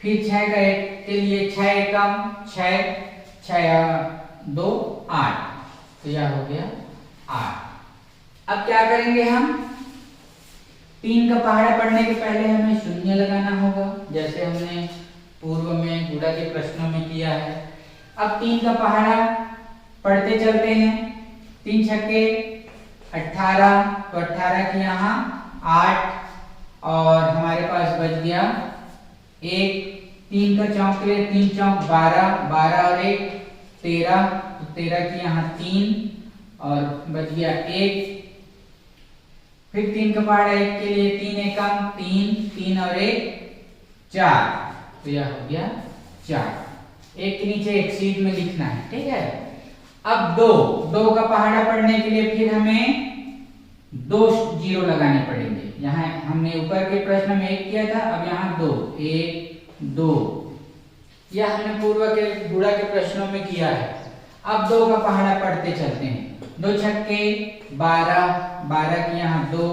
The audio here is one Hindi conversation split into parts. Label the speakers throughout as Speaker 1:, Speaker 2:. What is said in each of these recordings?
Speaker 1: फिर 6 का 1 के लिए 6 एकम 6, 6 2 8, तो यह हो गया 8। अब क्या करेंगे हम, 3 का पहाड़ा पढ़ने के पहले हमें शून्य लगाना होगा, जैसे हमने पूर्व में गुणा के प्रश्नों में किया है। अब 3 का पहाड़ा पढ़ते चलते हैं, 3 छक्के 18, तो 18 की यहाँ 8, और हमारे पास बच गया 1। 3 का चौक के लिए 3 चौक 12, 12 और 1 13, तो 13 की यहाँ 3 और बच गया 1। फिर 3 का पहाड़ा 1 के लिए 3 एकम 3, 3 और 1 4, तो यह हो गया 4। एक के नीचे एक सीट में लिखना है, ठीक है। अब 2 का पहाड़ा पढ़ने के लिए फिर हमें 2 जीरो लगाने पड़ेंगे। यहाँ हमने ऊपर के प्रश्न में 1 किया था, अब यहाँ 2, 1 2, यह हमने पूर्व के गुणा के प्रश्नों में किया है। अब 2 का पहाड़ा पढ़ते चलते हैं, 2 छक्के 12, 12 की यहाँ 2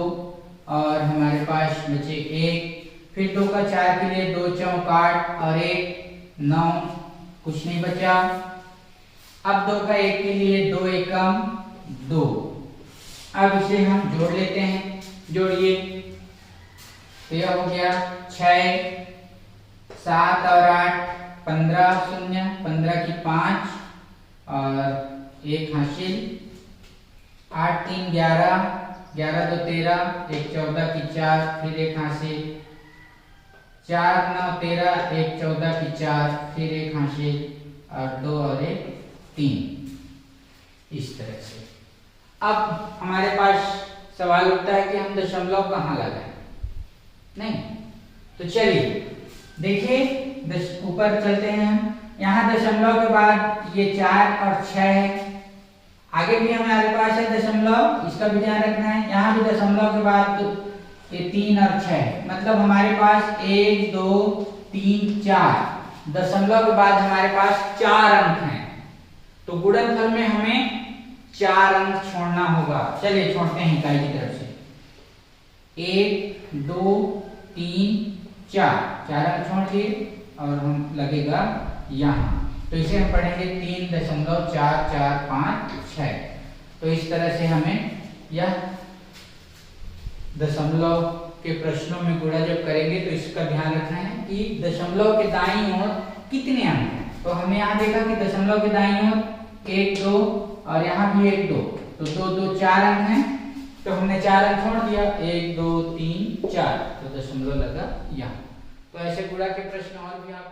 Speaker 1: और हमारे पास बचे 1। फिर 2 का 4 के लिए 2 चौक 8 और 1 9, कुछ नहीं बचा। अब 2 का 1 के लिए 2 एकम 2। अब इसे हम जोड़ लेते हैं, जोड़िए, तो यह हो गया 6 7 और 8 15, 0 15 की 5 और 1 हासिल, 8 3 11, 11 2 13, 1 14 की 4, फिर 1 हासिल, 4 9 13, 1 14 की 4, फिर 1 हासिल और 2 और 1 3। इस तरह से अब हमारे पास सवाल उठता है कि हम दशमलव कहाँ लगाएं, नहीं, तो चलिए देखिए, ऊपर चलते हैं हम। यहाँ दशमलव के बाद ये 4 और 6 है, आगे भी हमारे पास है दशमलव, इसका भी ध्यान रखना है। यहाँ भी दशमलव के बाद तो ये 3 और 6 है, मतलब हमारे पास 1 2 3 4 दशमलव के बाद हमारे पास 4 अंक हैं, तो गुणनफल में हमें 4 अंक छोड़ना होगा। चलिए छोड़ते हैं इकाई की तरफ से, 1 2 3 4 अंक छोड़ दिए और हम लगेगा यहाँ, तो इसे हम पढ़ेंगे 3.4456। तो इस तरह से हमें यह दशमलव के प्रश्नों में गुणा जब करेंगे तो इसका ध्यान रखना है कि दशमलव के दाईं ओर कितने अंक हैं। तो हमने यहाँ देखा कि दशमलव के दाईं ओर 1 2 और यहाँ भी 1 2, तो 2 2 4 अंक हैं, तो हमने 4 अंक छोड़ दिया, 1 2 3 4, तो दशमलव लगा यहाँ। तो ऐसे गुणा के प्रश्न और भी आप